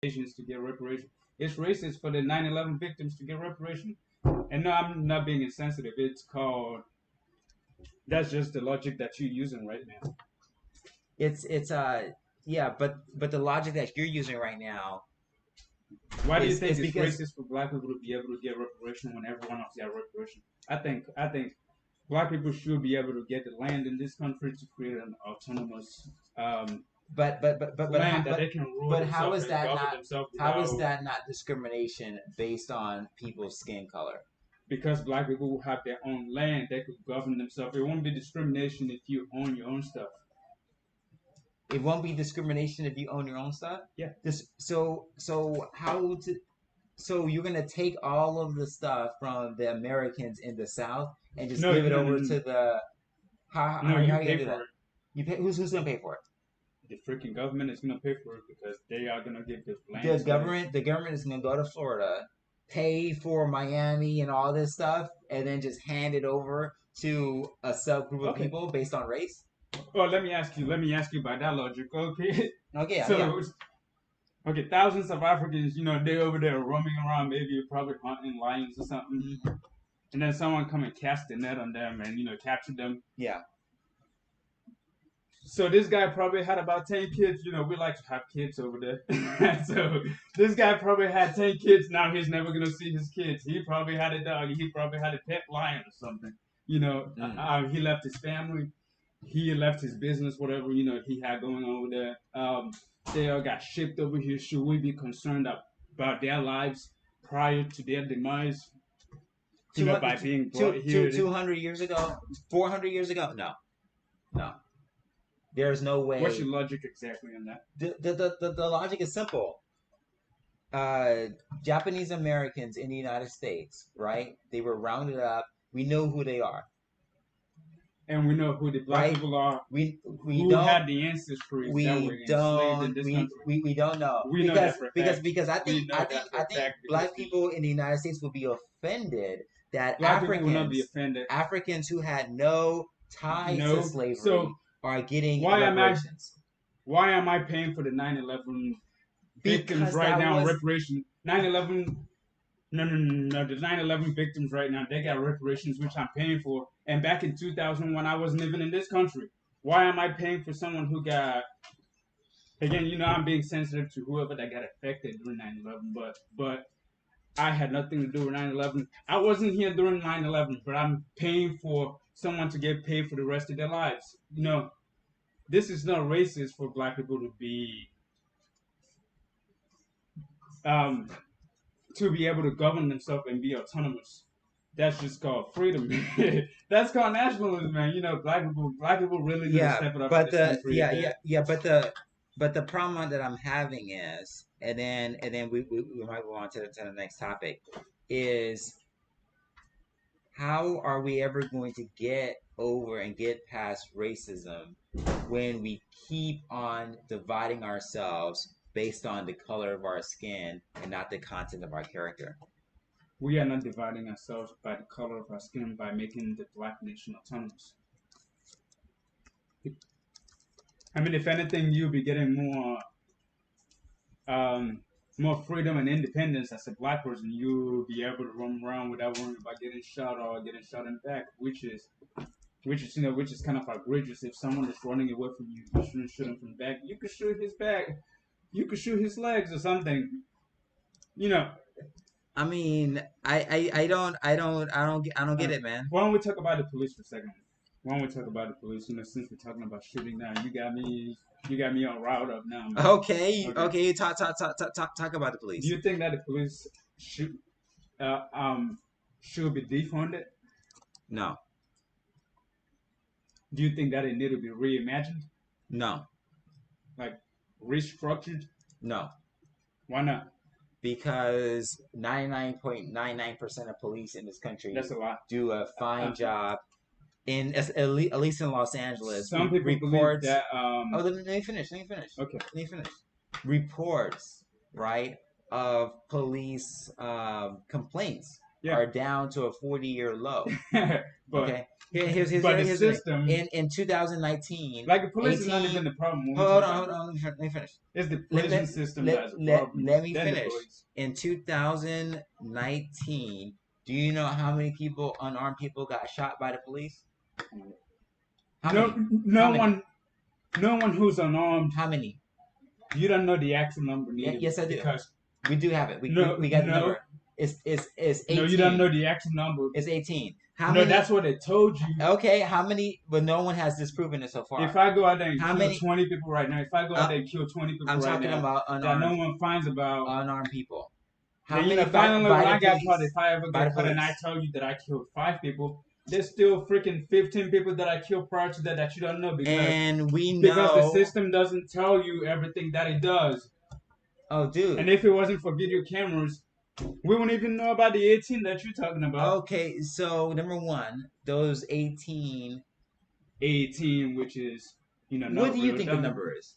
Asians to get reparation. It's racist for the 9/11 victims to get reparation. And no, I'm not being insensitive. It's called. That's just the logic that you're using right now. It's yeah, but the logic that you're using right now Why do you think is it's because racist for black people to be able to get reparation when everyone else got reparation? I think black people should be able to get the land in this country to create an autonomous land that they can rule but how themselves is and that govern not themselves how is without. that not discrimination based on people's skin color? Because black people will have their own land, they could govern themselves. It won't be discrimination if you own your own stuff. It won't be discrimination if you own your own stuff. Yeah. So you're gonna take all of the stuff from the Americans in the South and just No, give it no, no, over no. to the No, how you you pay gonna do for that? it. You pay who's gonna pay for it? The freaking government is gonna pay for it because they are gonna give the land The to them. government is gonna go to Florida, pay for Miami and all this stuff, and then just hand it over to a subgroup of Okay. people based on race. Well, let me ask you. Let me ask you by that logic. Okay. Okay, yeah, So, okay, thousands of Africans, they over there roaming around, maybe probably hunting lions or something, Mhm. and then someone come and cast a net on them and capture them. Yeah. So this guy probably had about 10 kids. We like to have kids over there. So this guy probably had 10 kids. Now he's never gonna see his kids. He probably had a dog. He probably had a pet lion or something. He left his family. He left his business, whatever he had going on over there. They all got shipped over here. Should we be concerned about their lives prior to their demise? By being brought here. 200 years ago, 400 years ago? No. There's no way. What's your logic exactly on that? The logic is simple. Japanese Americans in the United States, right? They were rounded up. We know who they are. And we know who the black people are. We who don't had the ancestry that were enslaved in this country. We don't know. We know that for a fact. Because I think black people in the United States will be offended that Africans who had no ties to slavery are getting reparations. Why am I paying for the 9/11 victims right now? Reparation 9/11. No. The 9/11 victims right now, they got reparations, which I'm paying for. And back in 2001, I wasn't even in this country. Why am I paying for someone who got? Again, I'm being sensitive to whoever that got affected during 9/11, but I had nothing to do with 9/11. I wasn't here during 9/11, but I'm paying for someone to get paid for the rest of their lives. This is not racist for black people to be able to govern themselves and be autonomous. That's just called freedom. That's called nationalism, man. Black people really need to step it up. But but the problem that I'm having is, and then we might go on to the next topic, is how are we ever going to get over and get past racism when we keep on dividing ourselves based on the color of our skin and not the content of our character? We are not dividing ourselves by the color of our skin by making the black nation autonomous. I mean, if anything, you'll be getting more freedom and independence as a black person. You'll be able to roam around without worrying about getting shot or getting shot in the back, which is kind of outrageous. If someone is running away from you, you shouldn't shoot him from the back. You could shoot his back. You could shoot his legs or something. I mean, I don't get it, man. Why don't we talk about the police for a second? Since we're talking about shooting now, you got me all riled up now, man. Okay. Talk about the police. Do you think that the police should be defunded? No. Do you think that it need to be reimagined? No. Like restructured? No. Why not? Because 99.99% of police in this country do a fine job. At least in Los Angeles, some people believe that. Let me finish. Okay. Let me finish. Reports, right, of police complaints are down to a 40-year low. but okay. Here's the system in 2019. Like the police is not even the problem. Hold on. Let me finish. It's the prison system that's a problem. Let me finish. In 2019, do you know how many unarmed people got shot by the police? No one who's unarmed. How many? You don't know the actual number. Yes, I do. Because we do have it. We got the number. It's 18. No, you don't know the actual number. It's 18. How many? That's what they told you. Okay, how many? But no one has disproven it so far. If I go out there and kill 20 people right now, if I go out there and kill 20 people I'm talking about unarmed, that no one finds about unarmed people. How many? Finally, when I got caught, if I ever get caught and I tell you that I killed 5 people, there's still freaking 15 people that I killed prior to that you don't know because the system doesn't tell you everything that it does. Oh, dude! And if it wasn't for video cameras, we wouldn't even know about the 18 that you're talking about. Okay, so number one, those 18, which is what do you think the number is?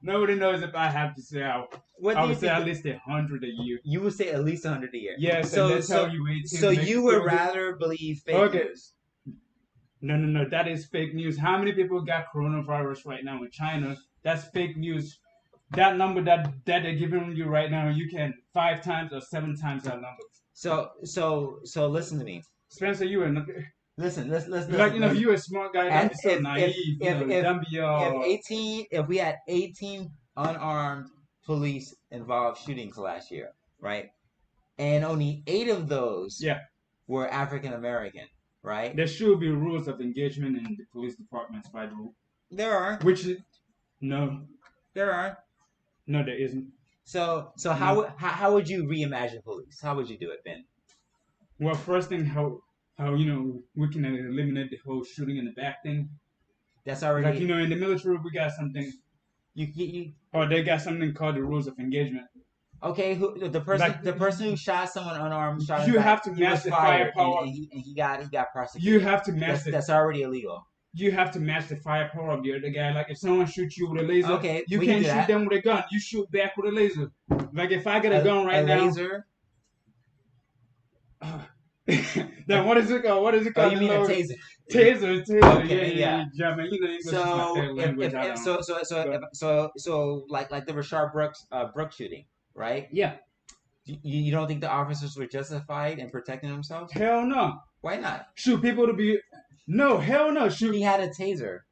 Nobody knows if I have to say. I would say at least 100 a year. You would say at least 100 a year. Yes. So they tell you 18. So you would rather believe fake news? No. That is fake news. How many people got coronavirus right now in China? That's fake news. That number that they're giving you right now, you can 5 times or 7 times that number. So listen to me, Spencer. You and listen. Like you're a smart guy. Don't be so naive. If we had 18 unarmed police involved shootings last year, right, and only 8 of those were African American, right? There should be rules of engagement in the police departments by the rule. There are. There are. No, there isn't. So how would you reimagine police? How would you do it, Ben? Well, first thing, how we can eliminate the whole shooting in the back thing. That's already like in the military we got something. They got something called the rules of engagement. Okay, the person who shot someone unarmed shot him you back, have to match the firepower. And he got prosecuted. You have to match that's already illegal. You have to match the firepower of the other guy. Like if someone shoots you with a laser, you can't shoot them with a gun. You shoot back with a laser. Like if I get a gun right now. Laser? Then what is it called? What is it called? Oh, you mean a taser? Taser. Okay, yeah. English is my third language. So like the Rayshard Brooks shooting, right? Yeah. You don't think the officers were justified in protecting themselves? Hell no. Why not? Shoot people to be. No, hell no. Shoot. He had a taser.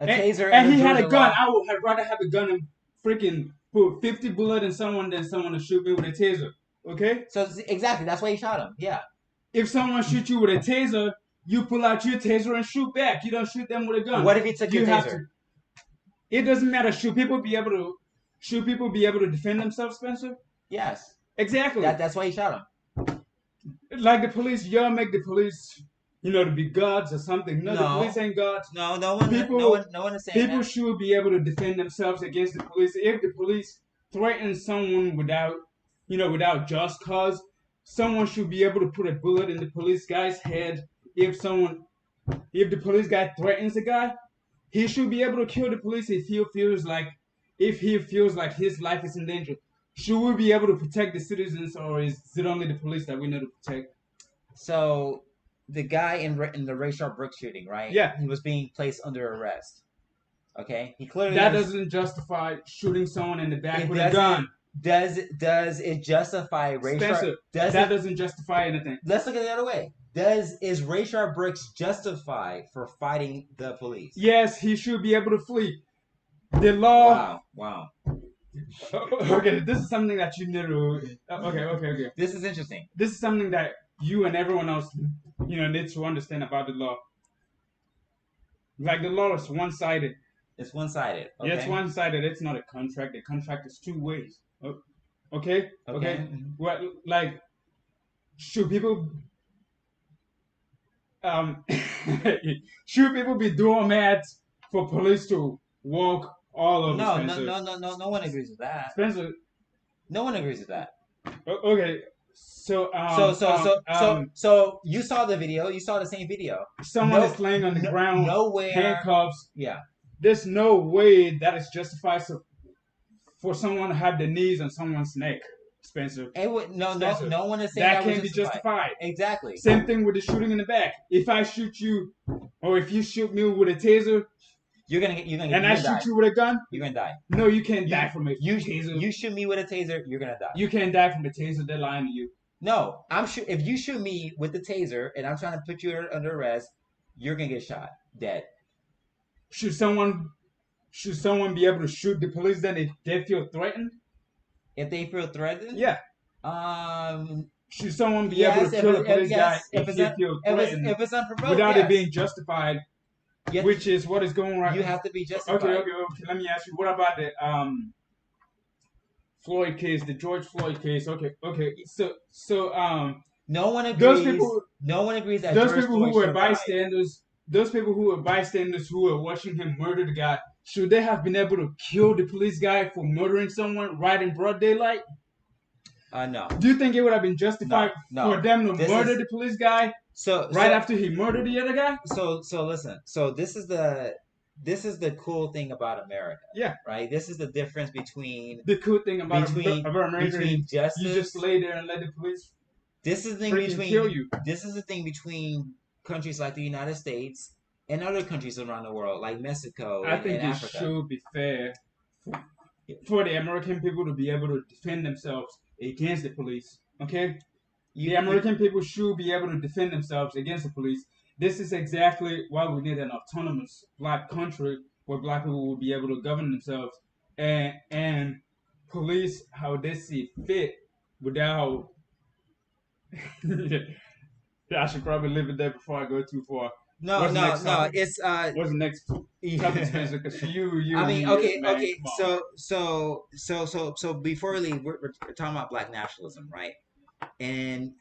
And he had a gun. I would rather have a gun and freaking put 50 bullets in someone than someone to shoot me with a taser. Okay? So exactly, that's why he shot him. Yeah. If someone shoots you with a taser, you pull out your taser and shoot back. You don't shoot them with a gun. What if he took your taser? It doesn't matter. Should people be able to defend themselves, Spencer? Yes. Exactly. That's why he shot him. Like the police, y'all make the police, to be gods or something. No, the police ain't gods. No one is saying people that. should be able to defend themselves against the police. If the police threaten someone without just cause, someone should be able to put a bullet in the police guy's head. If the police guy threatens a guy, he should be able to kill the police if he feels like his life is in danger. Should we be able to protect the citizens, or is it only the police that we know to protect? So, the guy in the Rayshard Brooks shooting, right? Yeah. He was being placed under arrest. Okay? He clearly doesn't justify shooting someone in the back with a gun. Does it justify Rayshard? Spencer, that doesn't justify anything. Let's look at it the other way. Is Rayshard Brooks justified for fighting the police? Yes, he should be able to flee. The law. Wow. Okay, this is something that you need to. Okay. This is interesting. This is something that you and everyone else, need to understand about the law. Like the law is one-sided. It's one-sided. Okay. Yeah, it's one-sided. It's not a contract. A contract is 2 ways. Okay. Mm-hmm. What should people? Should people be doormats for police to walk all over? No one agrees with that. Spencer, no one agrees with that. Okay, so you saw the video. You saw the same video. Someone is laying on the ground, nowhere, handcuffs. Yeah. There's no way that is justified for someone to have the knees on someone's neck. Spencer. No one is saying that can't be justified. Exactly. Same thing with the shooting in the back. If I shoot you, or if you shoot me with a taser, you're gonna and I shoot you with a gun, you're gonna die. No, you can't die from a taser. You shoot me with a taser, you're gonna die. You can't die from a taser. They're lying to you. No, I'm sure if you shoot me with the taser and I'm trying to put you under arrest, you're gonna get shot, dead. Should someone be able to shoot the police then if they feel threatened? If they feel threatened? Yeah. Should someone be able to kill a police guy if they feel threatened? If it's unprovoked, without it being justified, which is what is going right. You have to be justified. Okay. Let me ask you. What about the Floyd case, the George Floyd case? Okay. So no one agrees. No one agrees that those people who were bystanders. Those people who were bystanders who were watching him murder the guy, should they have been able to kill the police guy for murdering someone right in broad daylight? No. Do you think it would have been justified for them to murder the police guy after he murdered the other guy? So listen. So this is the cool thing about America. Yeah. Right? This is the difference between the cool thing about America. Between justice. You just lay there and let the police This is the thing kill you. This is the thing between countries like the United States and other countries around the world, like Mexico and Africa. I think it should be fair for the American people to be able to defend themselves against the police. Okay? The American people should be able to defend themselves against the police. This is exactly why we need an autonomous black country where black people will be able to govern themselves and police how they see fit without I should probably leave it there before I go too far. No. It's what's the next topic, Spencer? Because you. I mean, okay. So before we leave, we're talking about black nationalism, right? And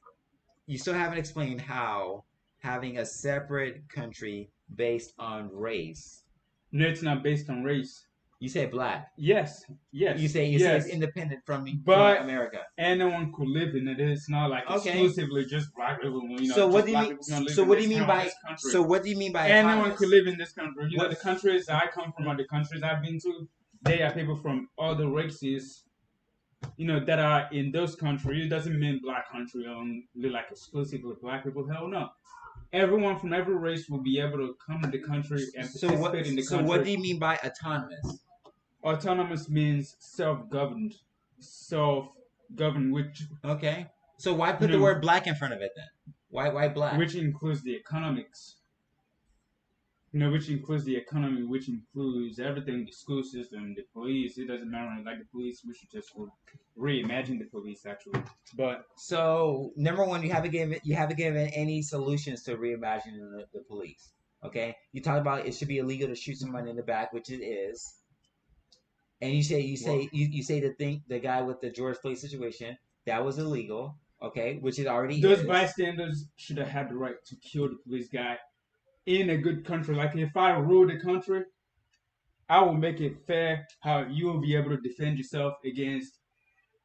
you still haven't explained how having a separate country based on race. No, it's not based on race. You say black. Yes. You say it's independent from America. Anyone could live in it. It's not like exclusively just black people. So what do you mean? So what do you mean by? So what do you mean by? Anyone could live in this country. The countries I come from or the countries I've been to, they are people from other races. That are in those countries. It doesn't mean black country only like exclusively black people. Hell no. Everyone from every race will be able to come to the country and participate in the country. So what do you mean by autonomous? Autonomous means self-governed, which... Okay. So why put the word black in front of it then? Why black? Which includes the economics. Which includes the economy, which includes everything, the school system, the police. It doesn't matter. Like the police, we should just reimagine the police, actually. But so, number one, you haven't given any solutions to reimagining the police. Okay? You talk about it should be illegal to shoot somebody in the back, which it is. And you say the guy with the George Floyd situation, that was illegal, okay, which it already those bystanders should have had the right to kill the police guy in a good country. Like if I rule the country, I will make it fair how you will be able to defend yourself against.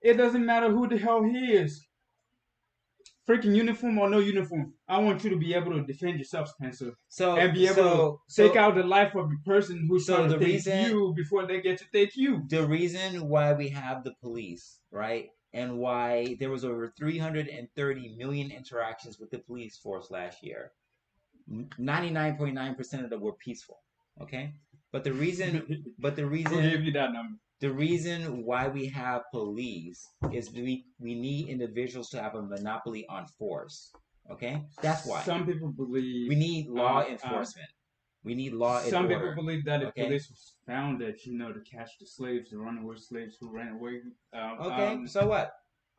It doesn't matter who the hell he is. Freaking uniform or no uniform. I want you to be able to defend yourself, Spencer. And be able to take out the life of the person who's trying to take you before they get to take you. The reason why we have the police, right? And why there was over 330 million interactions with the police force last year. 99.9% of them were peaceful. Okay? But the reason Who gave you that number? The reason why we have police is we need individuals to have a monopoly on force. Okay? That's why. Some people believe... We need law enforcement. We need law and order. Some people believe that the police was founded, to catch the slaves, the runaway slaves who ran away. So what?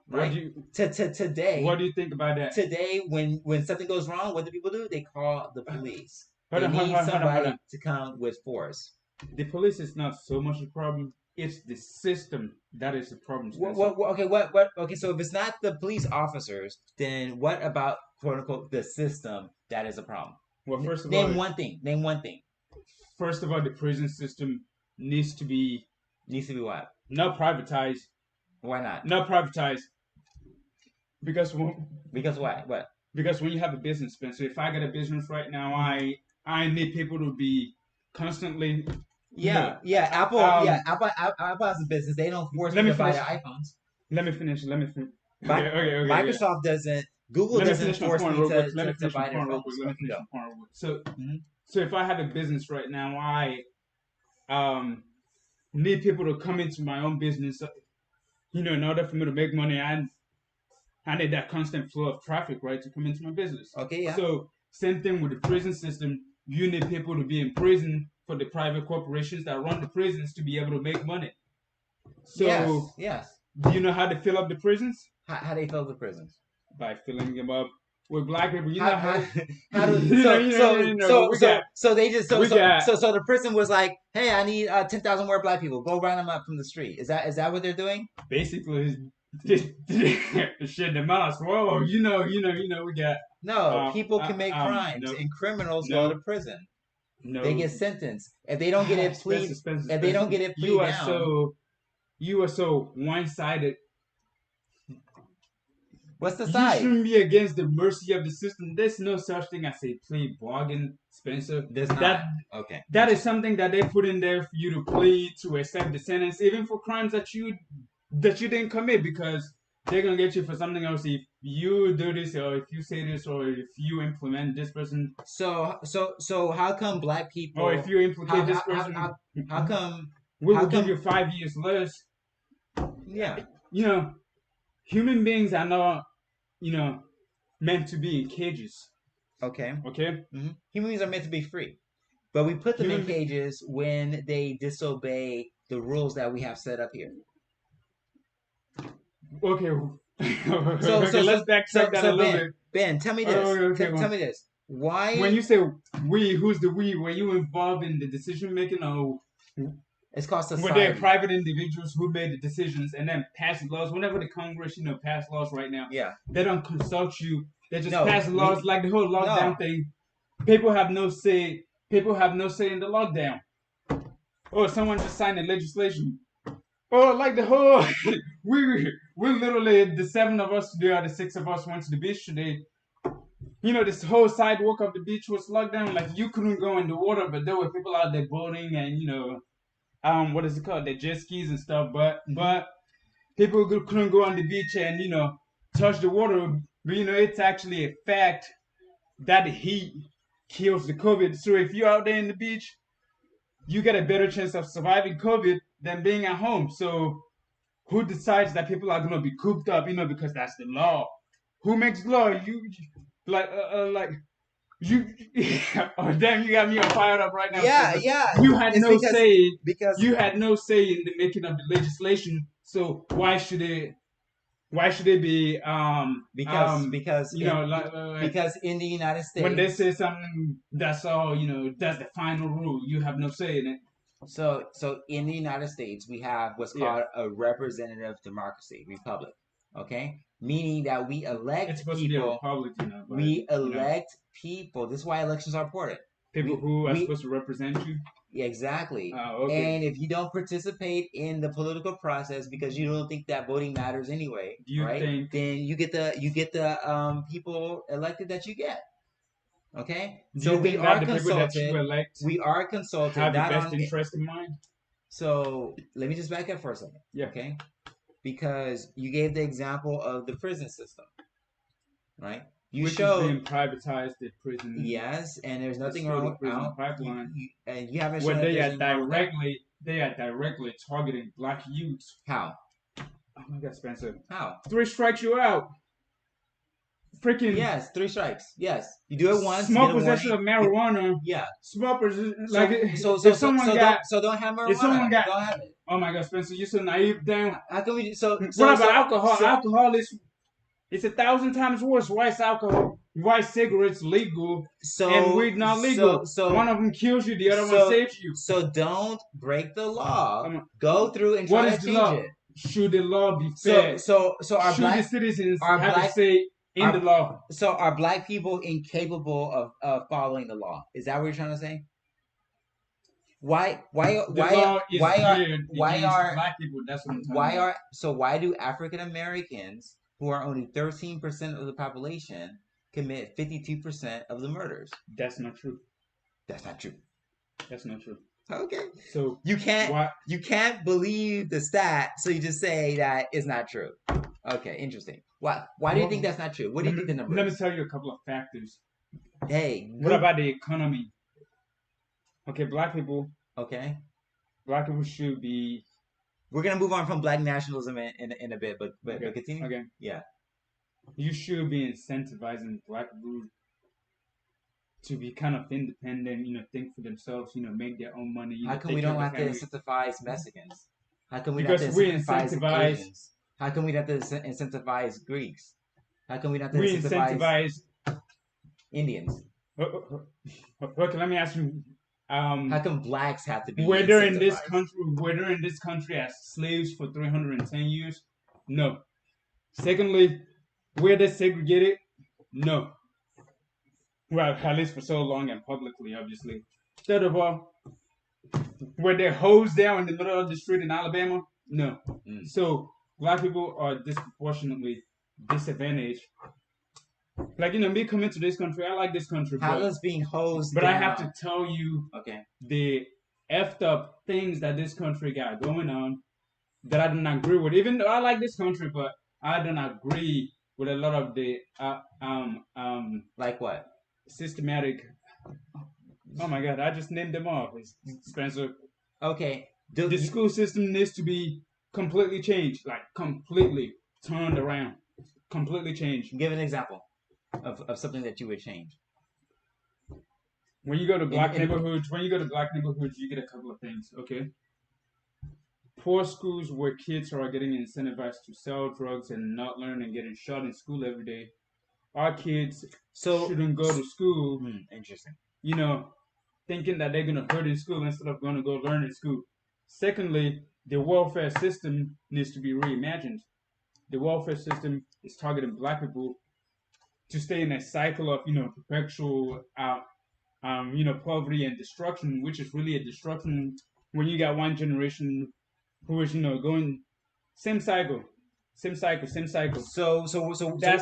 Right? Today... What do you think about that? Today, when something goes wrong, what do people do? They call the police. They need somebody to come with force. The police is not so much a problem. It's the system that is the problem. Okay, so if it's not the police officers, then what about, quote unquote, the system that is a problem? Well, first of all... Name one thing. First of all, the prison system needs to be... Needs to be what? Not privatized. Why not? Not privatized. Because what? Because when you have a business, Spencer, if I get a business right now, I need people to be constantly... Apple has a business. They don't force me to buy their iPhones. Let me finish. Let me finish. My, Microsoft doesn't. Google Let me doesn't finish my force point me real quick. to, Let me to, to finish my buy their point real phones. quick. Let me Okay, finish go. my point real quick. So, Hmm. so if I have a business right now, I um need people to come into my own business. In order for me to make money, I need that constant flow of traffic, right, to come into my business. Okay, yeah. So same thing with the prison system. You need people to be in prison for the private corporations that run the prisons to be able to make money. So Yes. do you know how to fill up the prisons? How they fill the prisons? By filling them up with black people. You How know how, how how do so they just so the prison was like, hey, I need 10,000 more black people. Go round them up from the street. Is that what they're doing? Basically just shit the mouse. Whoa, we got No, people commit crimes no, and criminals go to no, prison. no. They get sentenced. If they don't get it plead, Spencer, if they don't get it plead down, you are so one-sided. what's the You side? shouldn't be against the mercy of the system. There's no such thing as a plea bargain, Spencer. There's not. Okay. That is something that they put in there for you to plead to accept the sentence, even for crimes that you didn't commit, because they're gonna get you for something else if you do this or if you say this or if you implement this person. So how come black people? Or if you implicate this person, how come? we will give you 5 years less. Yeah. Human beings are not, meant to be in cages. Okay. Okay. Mm-hmm. Human beings are meant to be free, but we put them in cages when they disobey the rules that we have set up here. Okay. So let's backtrack that a little bit. Ben, tell me this. Tell me this. Why? When you say we, who's the we? Were you involved in the decision making, or it's called society? Were there private individuals who made the decisions and then passed laws? Whenever the Congress, pass laws right now, they don't consult you. They just pass laws like the whole lockdown thing. People have no say. People have no say in the lockdown. Or someone just signed the legislation. Or like the whole, we literally, the 7 of us today or the 6 of us went to the beach today. This whole sidewalk of the beach was locked down. Like you couldn't go in the water, but there were people out there boating and what is it called? The jet skis and stuff. But people couldn't go on the beach and touch the water. But it's actually a fact that the heat kills the COVID. So if you're out there in the beach, you get a better chance of surviving COVID than being at home. So who decides that people are going to be cooped up? Because that's the law. Who makes law? You you. Oh damn! You got me all fired up right now. Yeah. You had no say because you had no say in the making of the legislation. So why should it? Why should it be? Because because in the United States, when they say something, that's all. That's the final rule. You have no say in it. So in the United States, we have what's called a representative democracy, republic. Okay, meaning that we elect people. We elect people. This is why elections are important. People who are supposed to represent you. Exactly. Okay. And if you don't participate in the political process because you don't think that voting matters anyway, then you get the people elected that you get. Okay. So we are consulted. We are consulted. Have the best interest in mind. So let me just back up for a second. Yeah. Okay. Because you gave the example of the prison system, right? Which is being privatized at prison. Yes, and there's nothing wrong with prison pipeline. And you haven't shown they are directly targeting black youths. How? Oh my God, Spencer. How? 3 strikes you out. Freaking. Yes, 3 strikes. Yes, you do it once. Small possession of marijuana. Yeah. Small possession. So don't have marijuana. If someone got, don't have it. Oh my God, Spencer, you're so naive. Damn. How can we? What about alcohol? Alcohol is. It's 1,000 times worse. Why is alcohol? Why is cigarettes legal and weed not legal? So one of them kills you, the other one saves you. So don't break the law. Go through and try to change it. Should the law be fair? So our should black the citizens have to say in the law? So are black people incapable of following the law? Is that what you're trying to say? Why are black people? That's what I'm talking about. Why do African Americans, who are only 13% of the population, commit 52% of the murders? That's not true. That's not true. That's not true. Okay. So you can't believe the stat, so you just say that it's not true. Okay, interesting. Why do you think that's not true? What do you think the number Let is? me tell you a couple of factors. Hey, what about the economy? Okay, black people Okay. Should be. We're gonna move on from black nationalism in a bit, but Okay. continue. Okay. Yeah. You should be incentivizing black people to be kind of independent, think for themselves, make their own money, How come take we care of don't the have to family. incentivize Mexicans? How come we don't Because have to we incentivize incentivize. Asians? How come we don't have to incentivize Greeks? How come we don't have to We incentivize incentivize. Indians? Okay, let me ask you. How come blacks have to be Whether in incentivized? this country as slaves for 310 years? No. Secondly, were they segregated? No. Well, at least for so long and publicly, obviously. Third of all, were they hosed down in the middle of the street in Alabama? No. So black people are disproportionately disadvantaged. Like, me coming to this country, I like this country. How does being hosed But down? I have to tell you, okay, the effed up things that this country got going on that I do not agree with. Even though I like this country, but I do not agree with a lot of the like what? Systematic. Oh my God! I just named them off. Spencer. Okay. The school system needs to be completely changed, like completely turned around, completely changed. Give an example of something that you would change. When you go to black neighborhoods, you get a couple of things. Okay. Poor schools where kids are getting incentivized to sell drugs and not learn and getting shot in school every day. Our kids shouldn't go to school. Interesting. Thinking that they're gonna hurt in school instead of gonna go learn in school. Secondly, the welfare system needs to be reimagined. The welfare system is targeting black people to stay in a cycle of perpetual poverty and destruction, which is really a destruction when you got one generation who is going same cycle. So that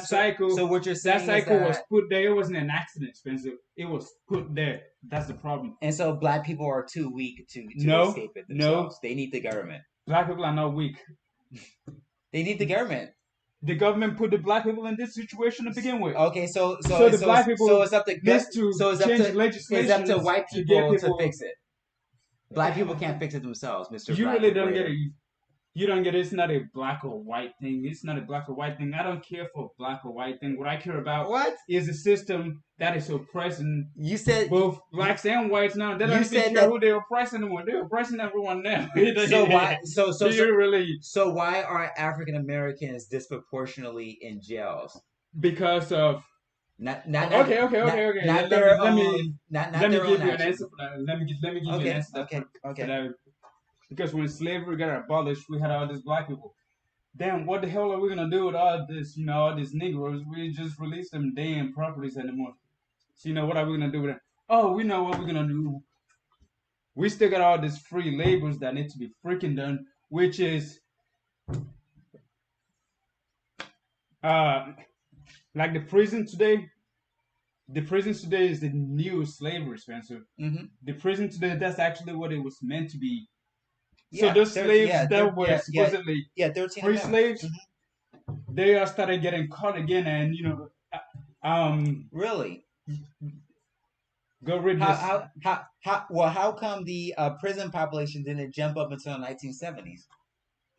cycle. So what you're saying that cycle is that was put there. It wasn't an accident, Spencer. It was put there. That's the problem. And so black people are too weak to escape it themselves. They need the government. Black people are not weak. They need the government. The government put the black people in this situation to begin with. Okay, so the black people. So it's up to change legislation. It's up to white people to fix it. Black people can't fix it themselves, Mr. You Black really don't get it. You don't get it. It's not a black or white thing. It's not a black or white thing. I don't care for a black or white thing. What I care about is a system that is oppressing. You said both blacks and whites now. They don't even care who they're oppressing anymore. They're oppressing everyone now. So why? So why are African Americans disproportionately in jails? Because of. Okay. Let me give you an answer for that. Let me give you an answer. Okay. For that. Because when slavery got abolished, we had all these black people. Damn, what the hell are we gonna do with all this? All these Negroes. We just release them damn properties anymore. So what are we gonna do with them? Oh, we know what we're gonna do. We still got all these free labors that need to be freaking done, which is like the prison today. The prison today is the new slavery, Spencer. Mm-hmm. The prison today, that's actually what it was meant to be. So those slaves that were supposedly 13 free slaves, they are started getting caught again, and really go read this. How come the prison population didn't jump up until the 1970s?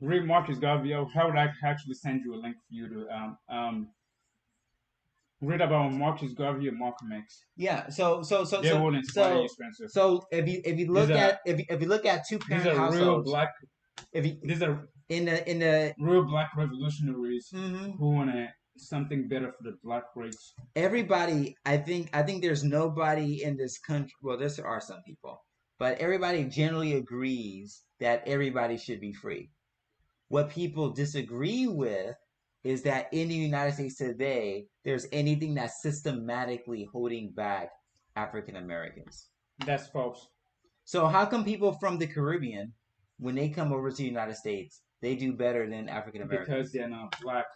Read Marcus Garvey. How would I actually send you a link for you to read about Marcus Garvey and Malcolm X. Yeah, so they will inspire you, Spencer. So if you look at two parent households, real black. These are in the real black revolutionaries who want something better for the black race. Everybody, I think there's nobody in this country. Well, there are some people, but everybody generally agrees that everybody should be free. What people disagree with is that in the United States today, there's anything that's systematically holding back African Americans. That's false. So how come people from the Caribbean, when they come over to the United States, they do better than African Americans? Because they're not black.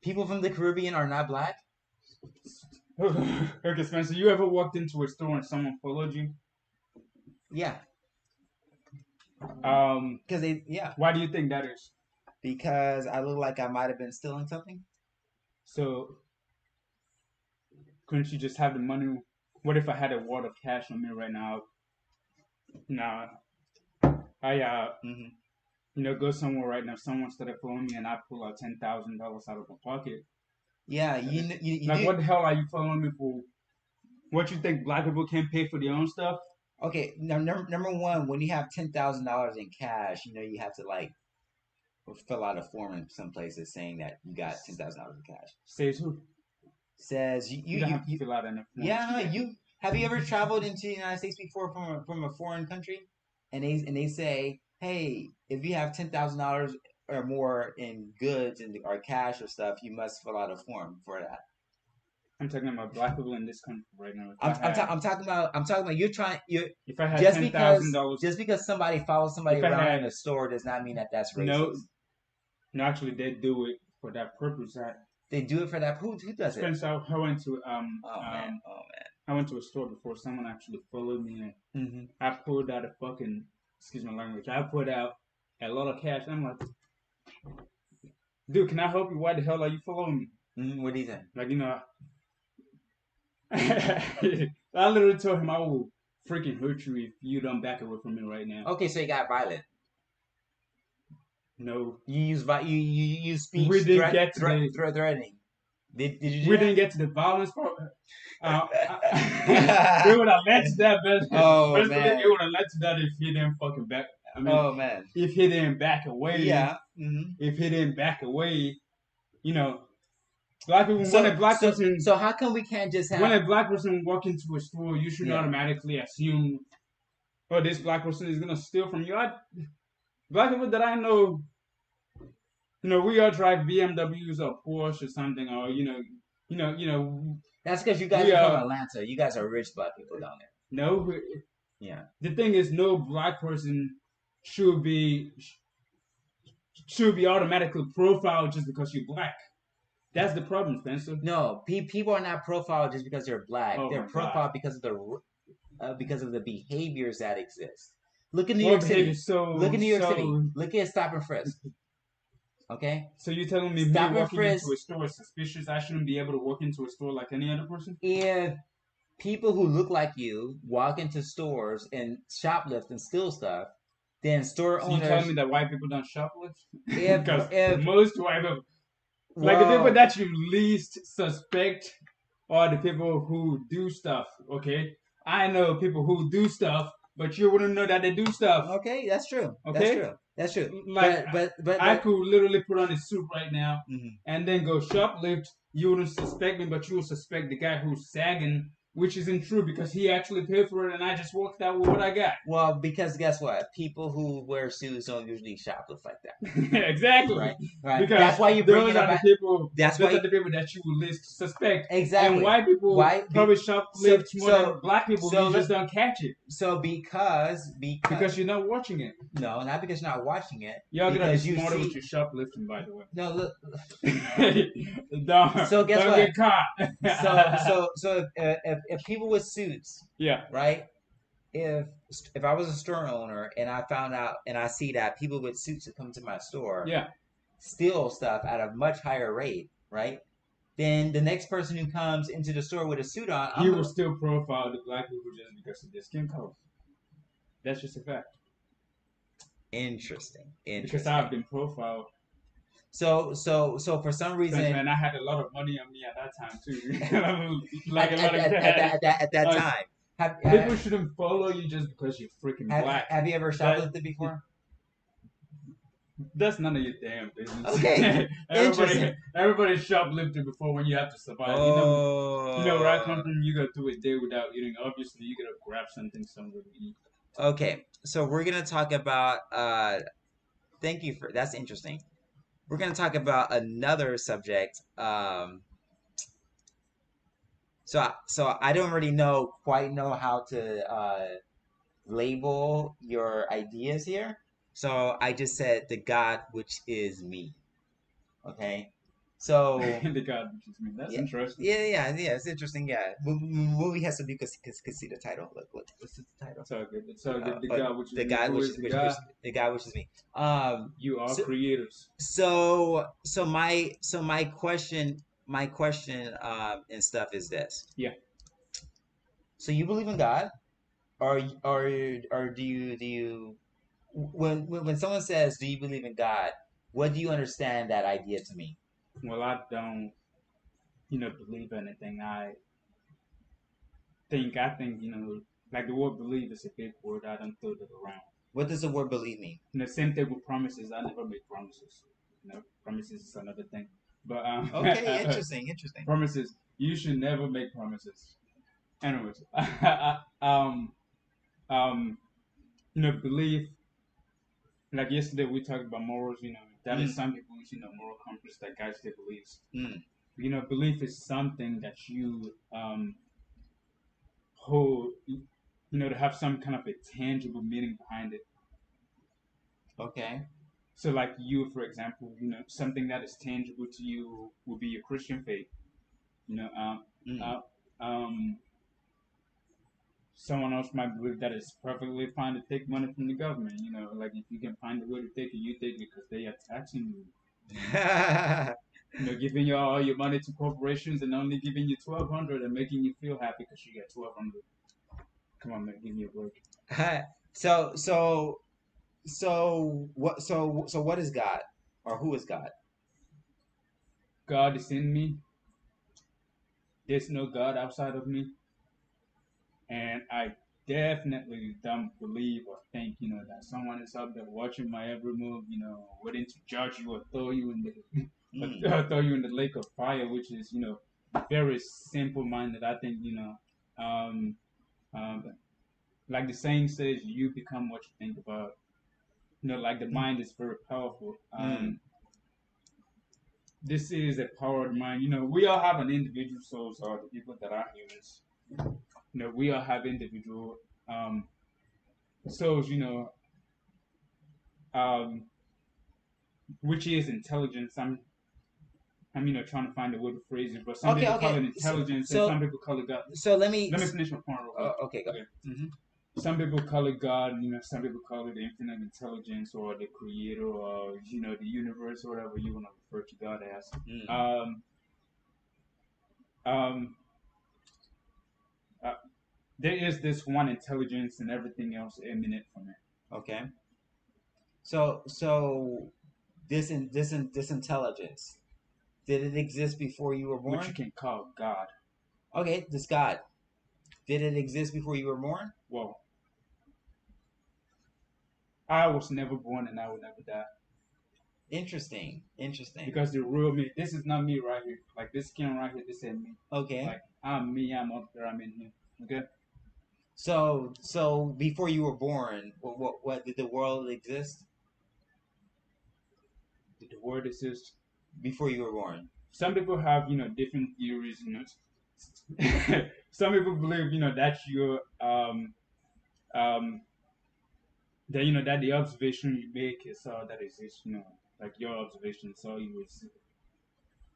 People from the Caribbean are not black? Okay, Spencer, you ever walked into a store and someone followed you? Yeah. Because Why do you think that is? Because I look like I might have been stealing something. So couldn't you just have the money? What if I had a wad of cash on me right now? Nah, I Mm-hmm. go somewhere right now. Someone started following me, and I pull out $10,000 out of my pocket. Yeah, you Like, do. what the hell are you following me for? What you think black people can't pay for their own stuff? Okay, now number one, when you have $10,000 in cash, you have to like fill out a form in some places saying that you got $10,000 in cash. Says who? Says You don't have to fill out any form. Yeah, have you ever traveled into the United States before from a foreign country, and they say, hey, if you have $10,000 or more in goods and or cash or stuff, you must fill out a form for that. I'm talking about black people in this country right now. I'm talking about you if I had just $10,000, just because somebody follows somebody around in a store does not mean that that's racist. No, actually, they do it for that purpose. They do it for that. Who does it? Spencer, I went to Oh man. I went to a store before. Someone actually followed me, and I pulled out a fucking, excuse my language. I pulled out a lot of cash. I'm like, dude, can I help you? Why the hell are you following me? What do you think? Like, I literally told him I will freaking hurt you if you don't back away from me right now. Okay, so you got violent. No. You use speech. We didn't get to threatening. Did you? We didn't get to the violence part. We would have led to that, but man, it would have led to that if he didn't fucking back. I mean, oh man, if he didn't back away. Yeah. If he didn't back away, black people. So how come we can't just have? When a black person walk into a store, you shouldn't automatically assume, oh, this black person is gonna steal from you. Black people that I know, we all drive BMWs or Porsche or something, or That's because you guys are from Atlanta. You guys are rich black people down there. No. Yeah. The thing is, no black person should be automatically profiled just because you're black. That's the problem, Spencer. No, people are not profiled just because they're black. They're profiled because of the behaviors that exist. Look in New York City. Look in New York City. Look at Stop and Frisk. Okay. So you're telling me walking into a store is suspicious? I shouldn't be able to walk into a store like any other person? If people who look like you walk into stores and shoplift and steal stuff, then store owners. You telling me that white people don't shoplift? Because most white people, like the people that you least suspect, are the people who do stuff. Okay, I know people who do stuff, but you wouldn't know that they do stuff. Okay, that's true. Okay, that's true. Like, but I could literally put on a suit right now and then go shoplift. You wouldn't suspect me, but you would suspect the guy who's sagging, which isn't true because he actually paid for it and I just walked out with what I got. Well, because guess what? People who wear suits don't usually shoplift like that. Exactly. Right. Because that's why you bring those are the people. Those are the people that you would least suspect. Exactly. And white people probably shoplift more than black people. You just don't catch it. So because you're not watching it. No, not because you're not watching it. Y'all gonna be smarter with your shoplifting, by the way. No, look. So guess don't what? Get caught. So if people with suits, right? If I was a store owner and I found out and I see that people with suits that come to my store, steal stuff at a much higher rate, right? Then the next person who comes into the store with a suit on, you will still profile the black people just because of their skin color. That's just a fact. Interesting. Because I've been profiled. So for some reason, and I had a lot of money on me at that time too. at that time. People shouldn't follow you just because you're freaking black. Have you ever shoplifted before? That's none of your damn business. Okay. everybody shoplifted before when you have to survive. You know where I come from, you go through a day without eating. Obviously, you gotta grab something somewhere to eat. Okay, so we're gonna talk about. Thank you for that's interesting. We're gonna talk about another subject. So I don't really quite know how to label your ideas here. So I just said the God which is me. Okay, So The God which is me. That's yeah, interesting. yeah. It's interesting. Yeah, movie has to be because see the title. Look, what's the title? It's all good. It's all good. The God which is The me. guy Who which is is the God? the guy which is me. You are So creators. my question and stuff is this. Yeah. So you believe in God, or do you when someone says, "Do you believe in God?" What do you understand that idea to mean? Well, I don't, believe anything. I think, like the word believe is a big word. I don't throw it around. What does the word believe mean? Same thing with promises. I never make promises. Promises is another thing. But Okay, interesting. promises. You should never make promises. Anyways, um, belief. Like yesterday, we talked about morals. That is some people's, moral compass that guides their beliefs. Mm. Belief is something that you hold. To have some kind of a tangible meaning behind it. Okay. So, like you, for example, something that is tangible to you will be your Christian faith. You know, uh, um, someone else might believe that it's perfectly fine to take money from the government. Like if you can find a way to take it, you take it because they are taxing you. Giving you all your money to corporations and only giving you 1,200 and making you feel happy because you get 1,200. Come on, man, give me a break. so so so what is God, or who is God? God is in me. There's no God outside of me, and I definitely don't believe or think that someone is up there watching my every move, waiting to judge you or throw you in the throw you in the lake of fire, which is very simple minded. I think um, um, like the saying says, you become what you think about. Like the mind is very powerful. This is a powered mind. We all have an individual soul, so the people that are humans. We all have individual souls. Um, which is intelligence. I'm trying to find a way to phrase it, but some people call it intelligence, and some people call it God. So let me finish my point real quick. Okay, go. Okay. Mm-hmm. Some people call it God. Some people call it infinite intelligence or the Creator or the universe or whatever you want to refer to God as. Um, uh, there is this one intelligence, and everything else emanate from it. Okay. So this intelligence, did it exist before you were born? Which you can call God. Okay, this God, did it exist before you were born? Well, I was never born, and I will never die. Interesting. Because the real me, this is not me right here. Like this skin right here, this ain't me. Okay. Like I'm me. I'm up there. I'm in here. Okay. So before you were born, what did the world exist? Did the world exist before you were born? Some people have different theories. Some people believe that you're that the observation you make is all that exists. Like your observation is all you see.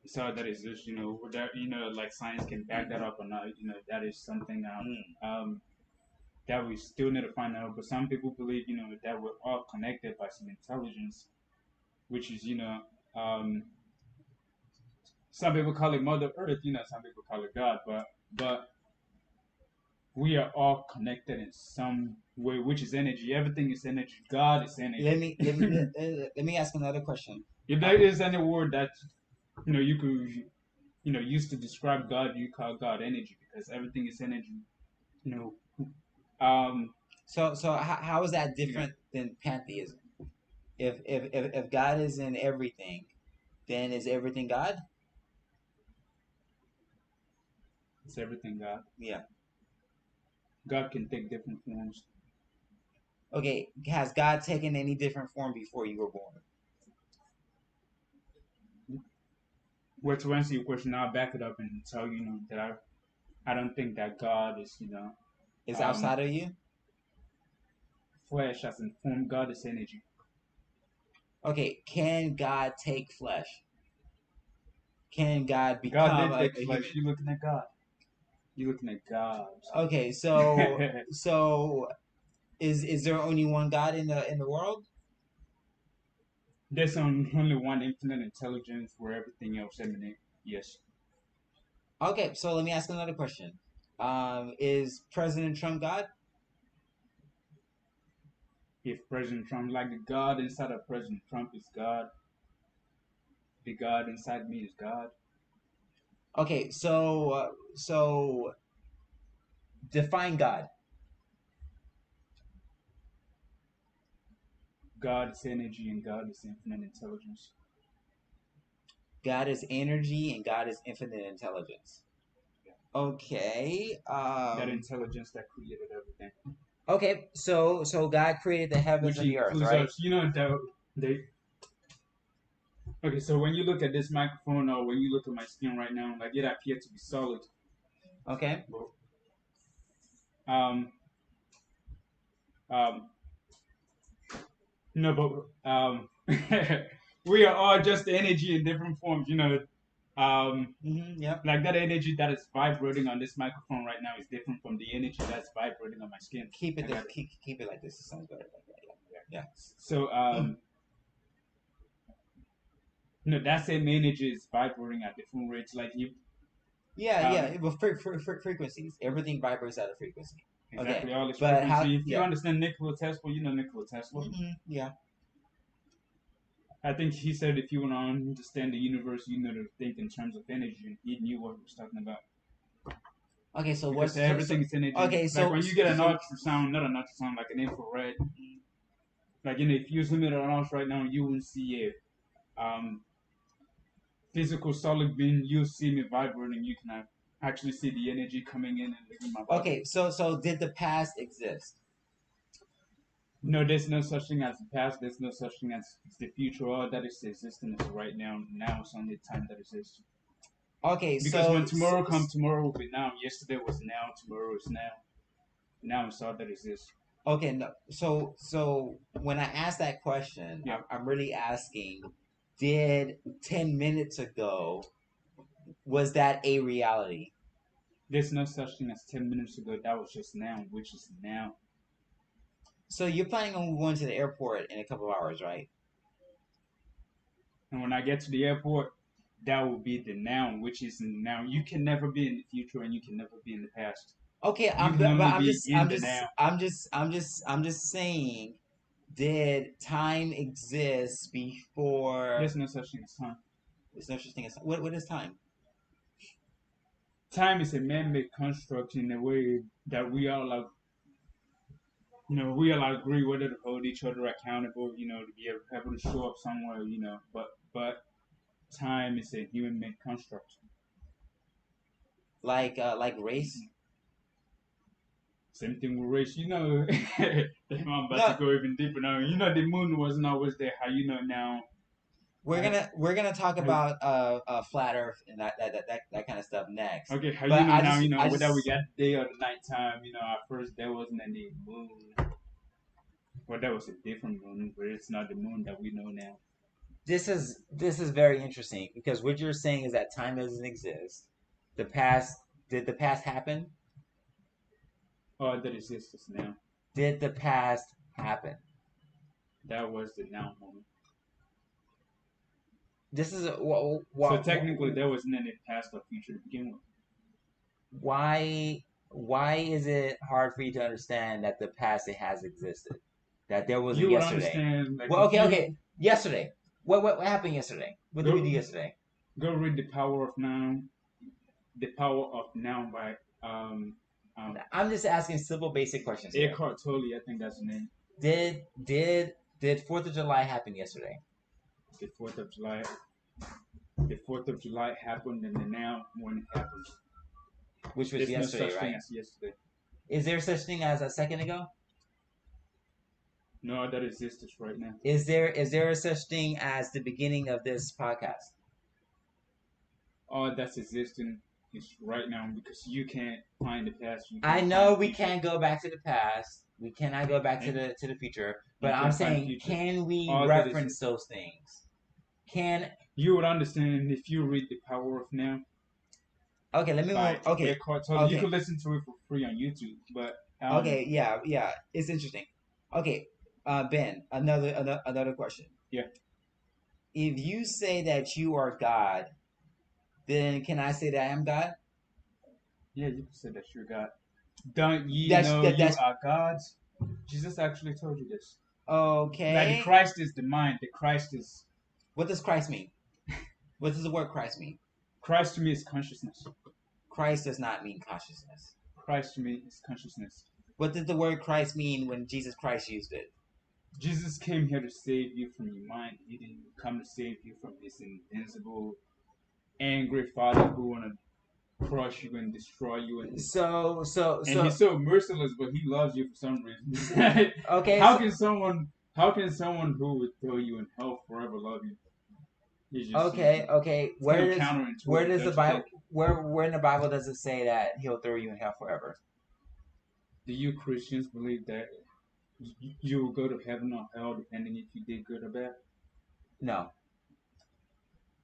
It's all that exists. Whether like science can back that up or not. That is something that we still need to find out. But some people believe, that we're all connected by some intelligence, which is, some people call it Mother Earth, some people call it God, but we are all connected in some way, which is energy. Everything is energy. God is energy. Let me ask another question. If there is any word that you could use to describe God, you call God energy because everything is energy. So how is that different than pantheism? If God is in everything, then is everything God? It's everything God. Yeah. God can take different forms. Okay, has God taken any different form before you were born? Well, to answer your question, I'll back it up and tell you that I don't think that God is is outside of you. Flesh as in form. God is energy. Okay, can God take flesh? can God become God did a like human? you looking at God. You looking at God. Okay, so is there only one God in the world? There's only one infinite intelligence where everything else emanates. Yes. Okay, so let me ask another question. Is President Trump God? If President Trump, like the God inside of President Trump is God, the God inside me is God. Okay, so define God. God is energy and God is infinite intelligence. God is energy and God is infinite intelligence. Okay. That intelligence that created everything. Okay, so God created the heavens Which and the earth, includes right? us. You know that they. Okay, so when you look at this microphone or when you look at my skin right now, like it appears to be solid. Okay. Um. Um. No, but we are all just energy in different forms. You know. Yep. Like that energy that is vibrating on this microphone right now is different from the energy that's vibrating on my skin. Keep it like this. It sounds better like that. Yeah. So no, that same energy is vibrating at different rates. Like you. Yeah. Well, frequencies. Everything vibrates at a frequency. Exactly. Okay. All this But frequency. how? If you understand Nikola Tesla, you know Nikola Tesla. Yeah. I think he said if you want to understand the universe, you know to think in terms of energy, and he knew what he was talking about. Okay, so because everything is energy. Okay, like when you get an ultrasound, not an ultrasound, like an infrared. Like if you zoom in on us right now, you will see a physical solid being. You see me vibrating. You can actually see the energy coming in and leaving my body. Okay, so did the past exist? No, there's no such thing as the past. There's no such thing as the future. All that is existing is right now. Now is only time that exists. Okay, because when tomorrow comes, tomorrow will be now. Yesterday was now. Tomorrow is now. Now is all that exists. Okay, no. So when I ask that question, Yeah. I'm really asking, did 10 minutes ago, was that a reality? There's no such thing as 10 minutes ago. That was just now, which is now. So you're planning on going to the airport in a couple of hours, right? And when I get to the airport, that will be the now, which is now. You can never be in the future, and you can never be in the past. Okay, I'm just saying, did time exist before? There's no such thing as time. There's no such thing as what is time? Time is a man-made construct in a way that we all are. We all agree whether to hold each other accountable. To be able to show up somewhere. But time is a human-made construct. Like race. Same thing with race. I'm about to go even deeper now. The moon wasn't always there. How now? We're gonna talk about flat Earth and that kind of stuff next. Okay, how now? Whether we got day or the nighttime. At first there wasn't any moon. Well, that was a different moon, but it's not the moon that we know now. This is very interesting because what you're saying is that time doesn't exist. Did the past happen? Oh, that exists now. Did the past happen? That was the now moment. This is so technically there wasn't any past or future to begin with. Why is it hard for you to understand that the past it has existed? That there was you yesterday. Understand, okay. Yesterday. What happened yesterday? What did we do yesterday? Go read The Power of Now. The Power of Now by I'm just asking simple basic questions. Eckhart Tolle, I think that's the name. Did 4th of July happen yesterday? The 4th of July. The 4th of July happened in the now when it happened. Which was yesterday, no such right? Thing as yesterday. Is there such thing as a second ago? No, that exists right now. Is there a such thing as the beginning of this podcast? All that's existing is right now because you can't find the past. I know we can't go back to the past. We cannot go back to the future. But I'm saying, can we reference those things? You would understand if you read The Power of Now Okay, let me by move. Okay, Eckhart Tolle. You okay, could listen to it for free on YouTube, but okay. Yeah, yeah. It's interesting. Okay, Ben. Another question. yeah, If you say that you are God, then can I say that I am God? yeah, you can say that you're God. Don't ye That's know that, you that's are gods? Jesus actually told you this. Like the okay. Christ is the mind. The Christ is What does Christ mean? What does the word Christ mean? Christ to me is consciousness. Christ does not mean consciousness. Christ to me is consciousness. What did the word Christ mean when Jesus Christ used it? Jesus came here to save you from your mind. He didn't come to save you from this invincible, angry father who wanna crush you and destroy you. And he's so merciless, but he loves you for some reason. Okay. How can someone who would throw you in hell forever love you? Okay. Where does the Bible think? where in the Bible does it say that he'll throw you in hell forever? Do you Christians believe that you will go to heaven or hell depending if you did good or bad? No.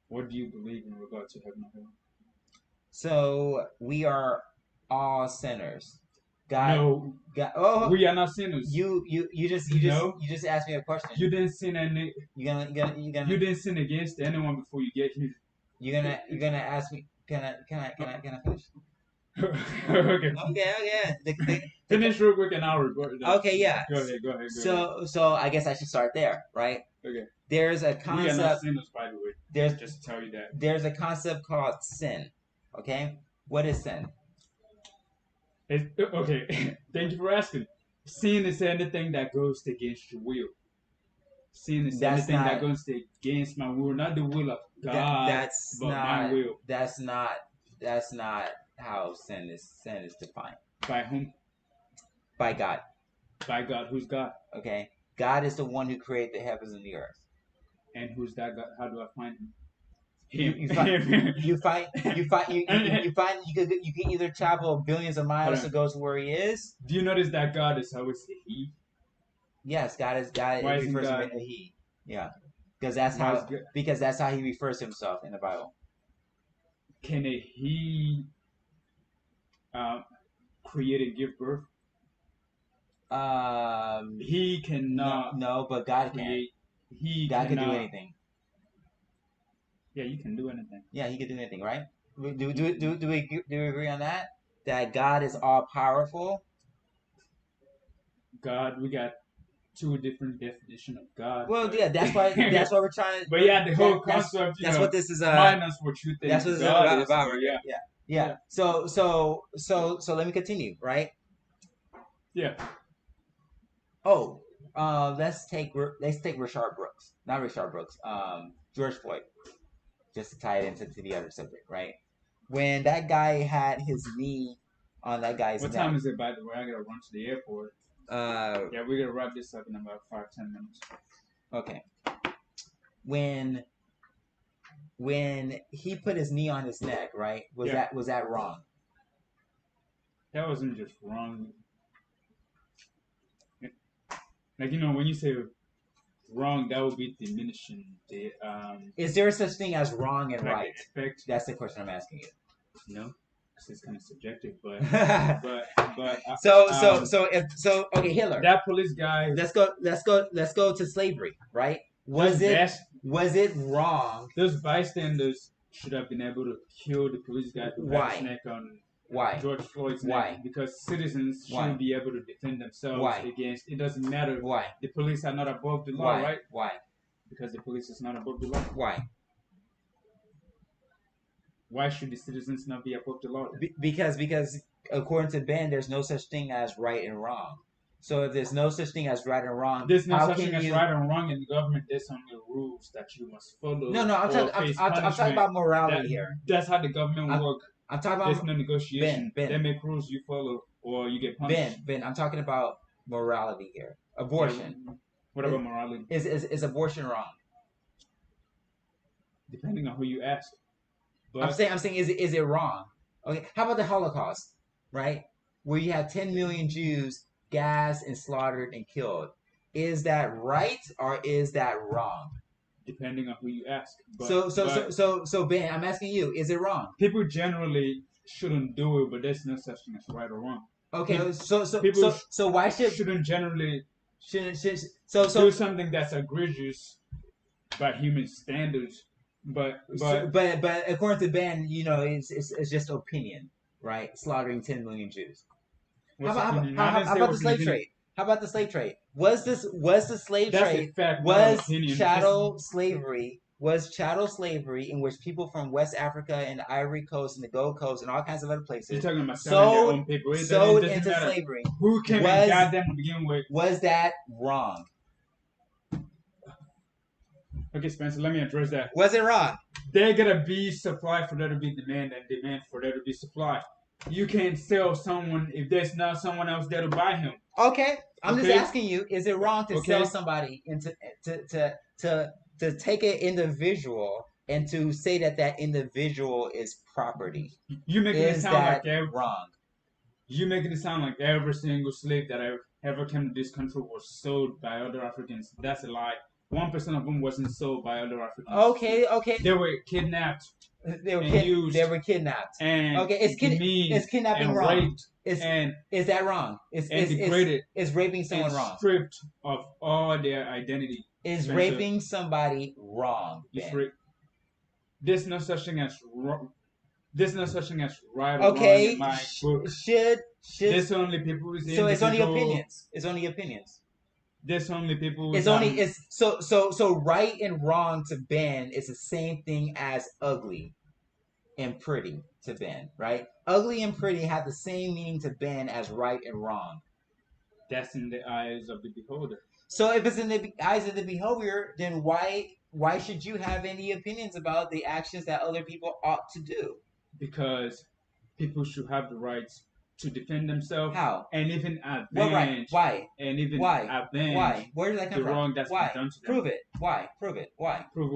What do you believe in regard to heaven or hell? So we are all sinners. God, we are not sinners. You just asked me a question. You didn't sin any. You didn't sin against anyone before you get here. You're gonna ask me. Can I finish? Okay. Finish real quick and I'll report. Okay, yeah. Go ahead. So I guess I should start there, right? Okay. There's a concept. We are not sinners, by the way. Just to tell you that. There's a concept called sin. Okay, what is sin? Okay. Thank you for asking. Sin is anything that goes against your will. Sin is anything that goes against my will, not the will of God, my will. That's not how sin is defined. By whom? By God. By God. Who's God? Okay. God is the one who created the heavens and the earth. And who's that God? How do I find him? You can either travel billions of miles to go to where he is. Do you notice that God is always a he? Yes, God is God. Why refers God? to him as a he. Yeah, because that's how he refers to himself in the Bible. Can a he create and give birth? He cannot. No, but God can. God can do anything. Yeah, you can do anything. Yeah, he can do anything, right? Do we agree on that? That God is all powerful. God, we got two different definitions of God. Well, yeah, that's why we're trying to. But yeah, the whole concept. That's what this is. Minus what you think. That's what this is about. Yeah. So let me continue, right? Yeah. Oh, let's take Rayshard Brooks, not Rayshard Brooks. George Floyd. Just to tie it into the other subject, right? When that guy had his knee on that guy's neck. What time is it, by the way? I gotta run to the airport. Yeah, we're gonna wrap this up in about 5-10 minutes. Okay. When he put his knee on his neck, right? Was that wrong? That wasn't just wrong. Like, when you say wrong, that would be diminishing the Is there such thing as wrong and right? Effect. That's the question I'm asking you. No, because it's kind of subjective, but okay, Hitler. That police guy. Let's go to slavery, right? Was it wrong? Those bystanders should have been able to kill the police guy who had his neck on. Why? George Floyd's neck. Because citizens shouldn't be able to defend themselves against. It doesn't matter. Why? The police are not above the law, right? Why? Because the police is not above the law. Why? Why should the citizens not be above the law? Because according to Ben, there's no such thing as right and wrong. So if there's no such thing as right and wrong, there's no such thing as right and wrong in the government. There's some rules that you must follow. No, I'm talking about morality here. That's how the government works. I'm talking about. There's no negotiation. Ben, they make rules you follow, or you get punished. Ben, I'm talking about morality here. Abortion. Yeah, what about morality? Is abortion wrong? Depending on who you ask. But I'm saying, is it wrong? Okay. How about the Holocaust, right? Where you have 10 million Jews gassed and slaughtered and killed. Is that right or is that wrong? depending on who you ask. So Ben, I'm asking you, is it wrong? People generally shouldn't do it, but there's no such thing as right or wrong. Okay, people so why shouldn't generally so do something that's egregious by human standards, but according to Ben, it's just opinion, right? Slaughtering 10 million Jews. How about the slave trade? How about the slave trade? Was the slave trade chattel slavery in which people from West Africa and the Ivory Coast and the Gold Coast and all kinds of other places You're talking about selling their own people. Sold into slavery. Who came and got them to begin with? Was that wrong? Okay, Spencer, let me address that. Was it wrong? There gotta be supply for there to be demand, and demand for there to be supply. You can't sell someone if there's not someone else there to buy him. Okay, I'm just asking you: is it wrong to sell somebody and to take an individual and to say that individual is property? You making it sound like wrong. You making it sound like every single slave that ever came to this country was sold by other Africans. That's a lie. 1% of them wasn't sold by other Africans. Okay. They were kidnapped. They were kidnapped. And is kidnapping wrong? Raped, is that wrong? Degraded. Is raping someone wrong? Stripped of all their identity. Is raping somebody wrong? There's no such thing as wrong. There's no such thing as right or wrong in my book. Should there's only people. So it's only opinions. It's only opinions. There's only people. So right and wrong to Ben is the same thing as ugly and pretty to Ben, right? Ugly and pretty have the same meaning to Ben as right and wrong. That's in the eyes of the beholder. So if it's in the eyes of the beholder, then why should you have any opinions about the actions that other people ought to do? Because people should have the rights to defend themselves. How? And even avenge. What right? Why? And even avenge. Why? Where did that come from? The wrong that's been done to them. Prove it. Why? Prove it. Why? Prove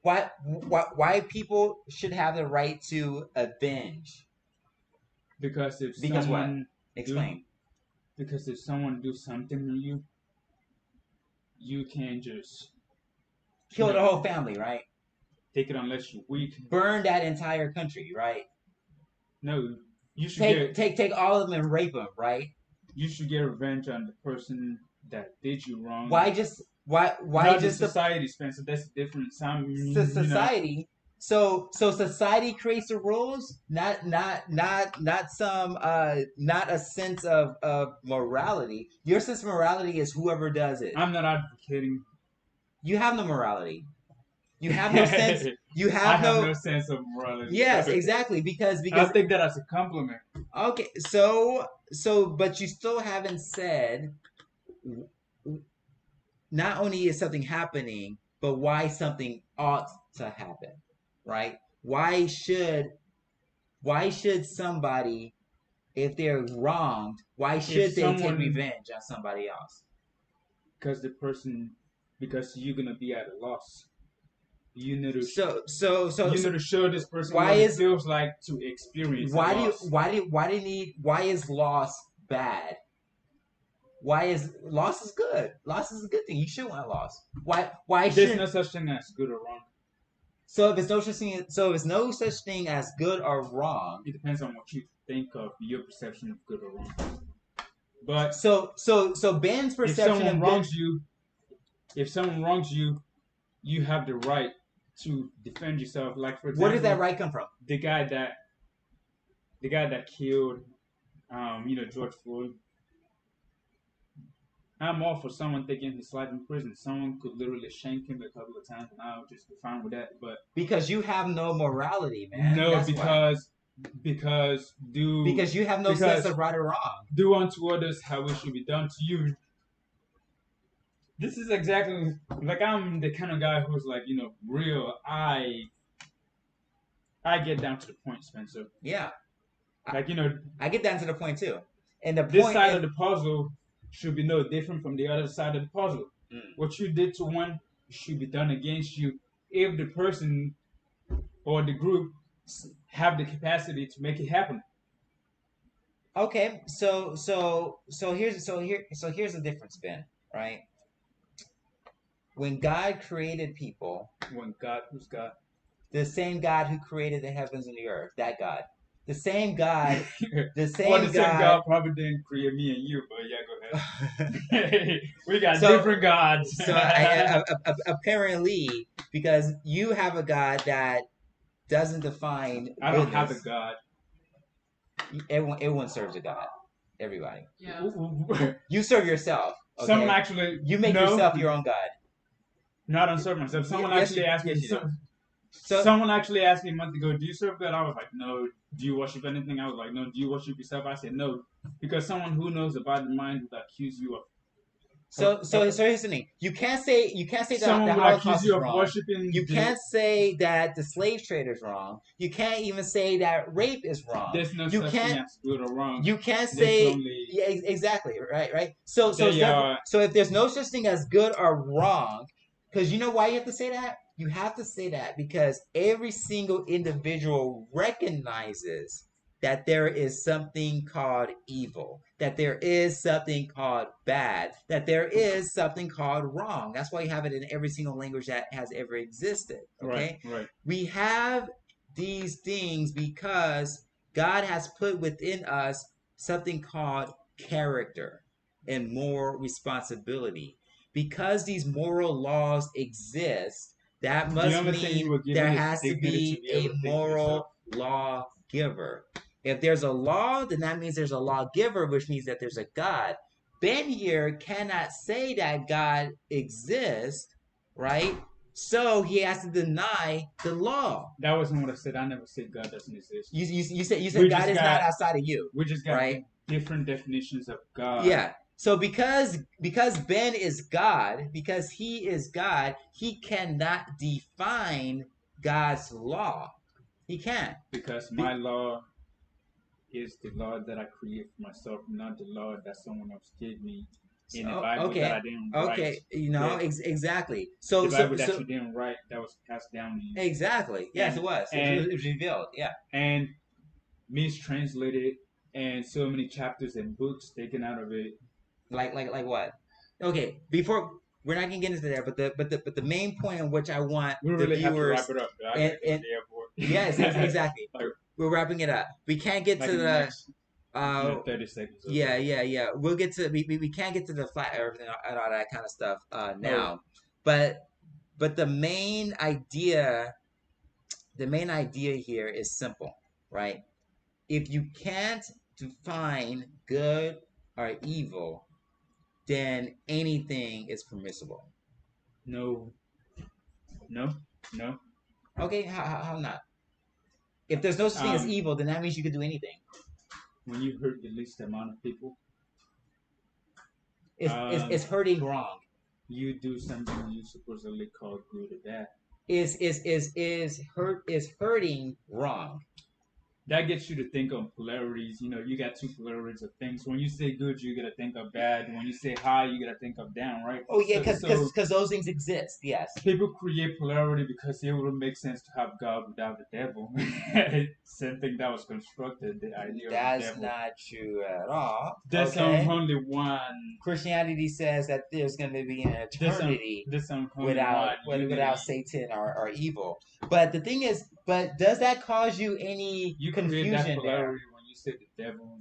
what? Why people should have the right to avenge? Because if someone what? Explain. Because if someone do something to you, you can't just kill the whole family, right? Take it unless you're weak. Burn that entire country, right? No. You should take all of them and rape them, right? You should get revenge on the person that did you wrong. Why just society, Spencer? That's different. Society. So society creates the rules, not some not a sense of morality. Your sense of morality is whoever does it. I'm not advocating. You have no morality. You have no sense. You have no sense of morality. Yes, exactly. Because I think that as a compliment. Okay, so but you still haven't said. Not only is something happening, but why something ought to happen, right? Why should somebody, if they're wronged, why should they take revenge on somebody else? Because you're gonna be at a loss. You need to you need to show this person what it feels like to experience. Why is loss bad? Why is loss is good? Loss is a good thing. You should want loss. Why there's no such thing as good or wrong. So if it's no such thing as good or wrong, it depends on what you think of your perception of good or wrong. But so Ben's perception if someone wrongs you, you have the right to defend yourself. Like for example, where does that right come from? The guy that killed, George Floyd. I'm all for someone taking his life in prison. Someone could literally shank him a couple of times, and I'll just be fine with that. But because you have no morality, man. No, because you have no sense of right or wrong. Do unto others how it should be done to you. This is exactly like I'm the kind of guy who's like, real. I get down to the point, Spencer. Yeah. Like, I get down to the point too. And this side of the puzzle should be no different from the other side of the puzzle. What you did to one should be done against you if the person or the group have the capacity to make it happen. Okay, so here's the difference, Ben, right? When God created people, Who's God? the same God who created the heavens and the earth, that God, the same God, the Well, the same same God. God probably didn't create me and you, but yeah, go ahead. We got so, different gods. apparently, because you have a God that doesn't define I don't have a goodness. God. Everyone serves a God. Everybody. Yeah. You serve yourself. Okay? Someone actually you make yourself your own God. No, I don't serve myself. Someone Yes, actually asked me. yes, you do. Someone actually asked me a month ago, "Do you serve God?" I was like, "No." "Do you worship anything?" I was like, "No." "Do you worship yourself?" I said, "No," because someone who knows about the mind would accuse you of. So here's the thing. You can't say that Someone the would accuse Holocaust is you of wrong. worshiping. You can't say that the slave trade is wrong. You can't even say that rape is wrong. There's no you such can't, thing as good or wrong. You can't There's say only, yeah, exactly, right. So are, so if there's no such thing as good or wrong, because you know why you have to say that? You have to say that because every single individual recognizes that there is something called evil, that there is something called bad, that there is something called wrong. That's why you have it in every single language that has ever existed. Okay? Right. We have these things because God has put within us something called character and moral responsibility. Because these moral laws exist, that must mean there has to be a moral lawgiver. If there's a law, then that means there's a lawgiver, which means that there's a God. Ben here cannot say that God exists, right? So he has to deny the law. That wasn't what I said. I never said God doesn't exist. You said God is not outside of you. We just got right? different definitions of God. Yeah. So because Ben is God, because he is God, he cannot define God's law. He can't. Because my law is the law that I create for myself, not the law that someone else gave me in the Bible that I didn't write. Okay, exactly. So the Bible that you didn't write, that was passed down to you. Exactly. Yes, it was. It was revealed. Yeah. And mistranslated, and so many chapters and books taken out of it. Like what? Okay, before we're not gonna get into that, but the main point in which I want we really the viewers have to wrap it up. And yes, exactly. We're wrapping it up. We can't get to the next, 30 seconds. Yeah. We'll get to we can't get to the flat earth and all that kind of stuff now. But the main idea here is simple, right? If you can't define good or evil, then anything is permissible. No. Okay, how not? If there's no such thing as evil, then that means you can do anything. When you hurt the least amount of people, it's hurting wrong. You do something you supposedly call good or bad. Is hurting wrong? That gets you to think of polarities. You got two polarities of things. When you say good, you gotta think of bad. When you say high, you gotta think of down, right? Oh yeah, because those things exist. Yes. People create polarity because it would make sense to have God without the devil. Same thing that was constructed. The idea of the devil. That's not true at all. There's only one. Christianity says that there's going to be an eternity without Satan or evil. But the thing is, does that cause you any confusion that polarity there? When you say the devil,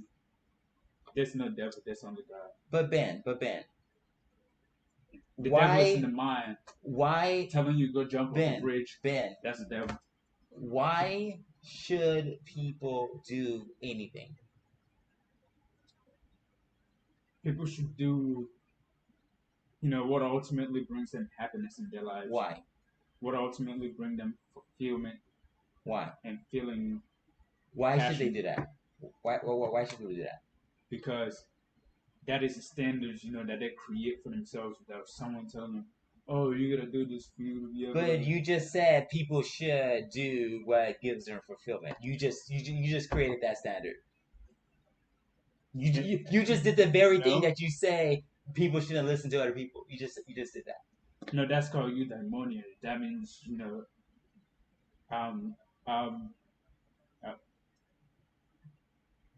there's no devil. There's only God. But Ben. The devil is in the mind. Why telling you go jump off a bridge? Ben, that's the devil. Why should people do anything? People should do, what ultimately brings them happiness in their lives. Why? What ultimately brings them fulfillment. Why? And feeling. Why passion. Should they do that? Why should people do that? Because that is the standards, that they create for themselves without someone telling them, oh, you gotta do this for you to be able. But you just said people should do what gives them fulfillment. You just created that standard. You just did the very thing that you say people shouldn't listen to other people. You just did that. No, that's called eudaimonia. That means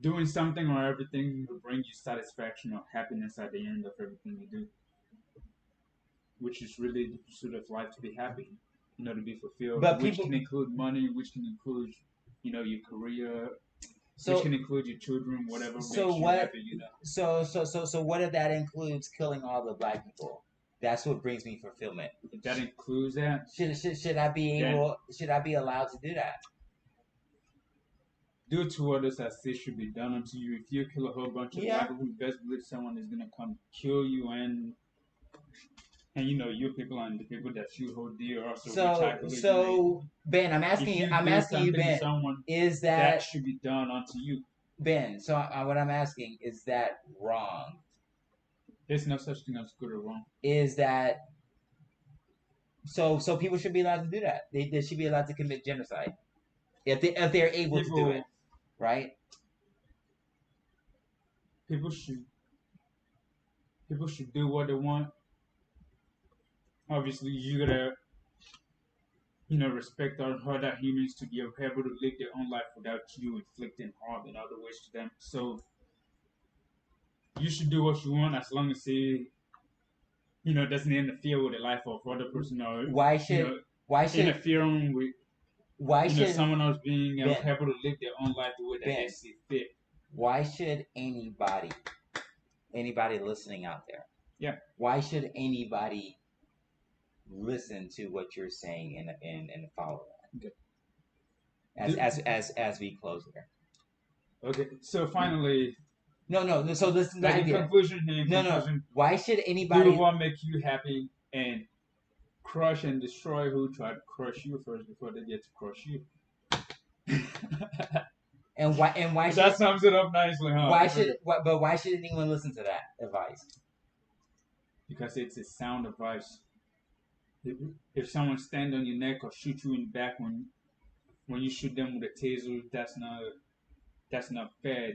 doing something or everything will bring you satisfaction or happiness at the end of everything you do. which is really the pursuit of life to be happy, to be fulfilled, But which can include money, which can include, your career, so which can include your children, whatever makes so you what happy, so what if that includes killing all the black people? That's what brings me fulfillment. If that includes that, should I be able? Should I be allowed to do that? Do to others as they should be done unto you. If you kill a whole bunch of black people, best believe someone is gonna come kill you, and your people and the people that you hold dear also. So Ben, I'm asking you, Ben, is that should be done unto you, Ben? So what I'm asking is that wrong? There's no such thing as good or wrong. Is that so people should be allowed to do that? They should be allowed to commit genocide if they're able to do it, right? People should do what they want. Obviously, you gotta respect other humans to be able to live their own life without you inflicting harm in other ways to them. So you should do what you want as long as it doesn't interfere with the life of other person, or why should interfering with someone else being able to live their own life the way that they see fit. Why should anybody listening out there, why should anybody listen to what you're saying and follow that? Okay. As we close there. Okay, so finally. No. So listen to the idea. Conclusion. Why should anybody do what makes you happy and crush and destroy who tried to crush you first before they get to crush you? and why should, that sums it up nicely, huh? Why should anyone listen to that advice? Because it's a sound advice. If someone stand on your neck or shoot you in the back when you shoot them with a taser, that's not fair.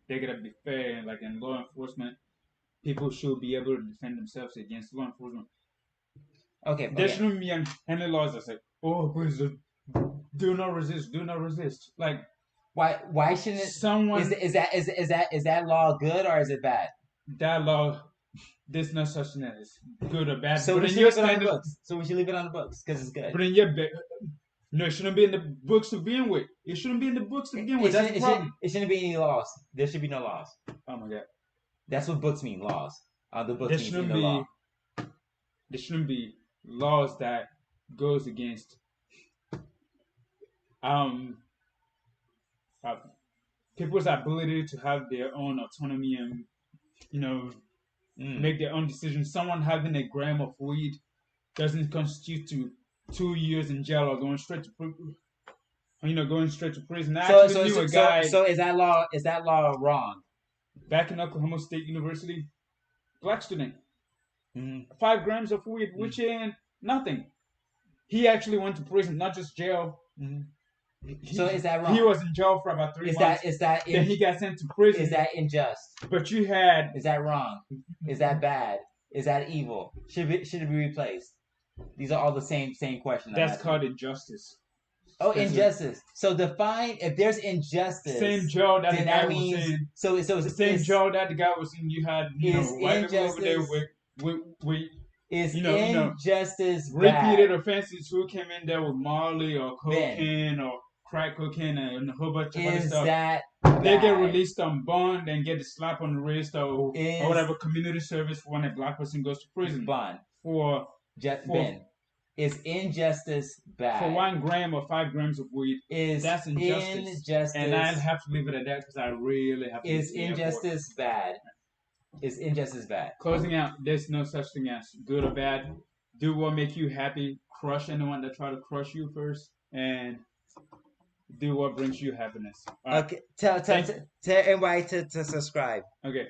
They gotta be fair. Like in law enforcement, people should be able to defend themselves against law enforcement. Okay. There shouldn't be any laws that say, "Oh, please do not resist. Do not resist." Like, why shouldn't someone is that law good or is it bad? That law, there's no such thing as good or bad. So we should leave it on the books. So we should leave it on the books because it's good. But in your no, it shouldn't be in the books to begin with. It shouldn't be in the books to begin with. That's the problem. It shouldn't be any laws. There should be no laws. Oh my God. That's what books mean, laws. The books mean in the law. There shouldn't be laws that goes against people's ability to have their own autonomy and make their own decisions. Someone having a gram of weed doesn't constitute to 2 years in jail or going straight to prison. So is that law wrong? Back in Oklahoma State University, black student, 5 grams of weed, which ain't nothing. He actually went to prison, not just jail. So is that wrong? He was in jail for about 3 months. Then he got sent to prison. Is that unjust? But you had. Is that wrong? Is that bad? Is that evil? Should it be replaced? These are all the same question. That's called injustice. Oh, injustice. So define if there's injustice. Same jail that the guy was in. So the same jail that the guy was in. You had white people over there with injustice repeated offenses who came in there with Molly or cocaine or crack cocaine and a whole bunch of other stuff. They get released on bond and get a slap on the wrist or whatever community service when a black person goes to prison. Bond Ben, is injustice bad? For 1 gram or 5 grams of weed, that's injustice. And I'll have to leave it at that because I really have to. Is injustice bad? Is injustice bad? Closing out, there's no such thing as good or bad. Do what makes you happy. Crush anyone that try to crush you first, and do what brings you happiness. Right. Okay, tell everybody to subscribe. Okay.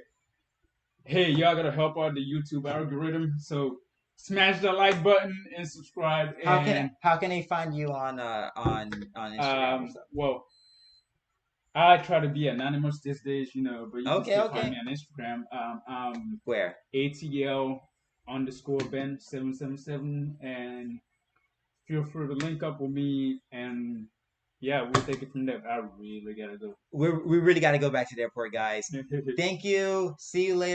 Hey, y'all gotta help out the YouTube algorithm, so smash the like button and subscribe. How can they find you on Instagram? Well, I try to be anonymous these days, but you can still find me on Instagram. Where? ATL_Ben777, and feel free to link up with me, and we'll take it from there. I really gotta go. We really gotta go back to the airport, guys. Thank you. See you later.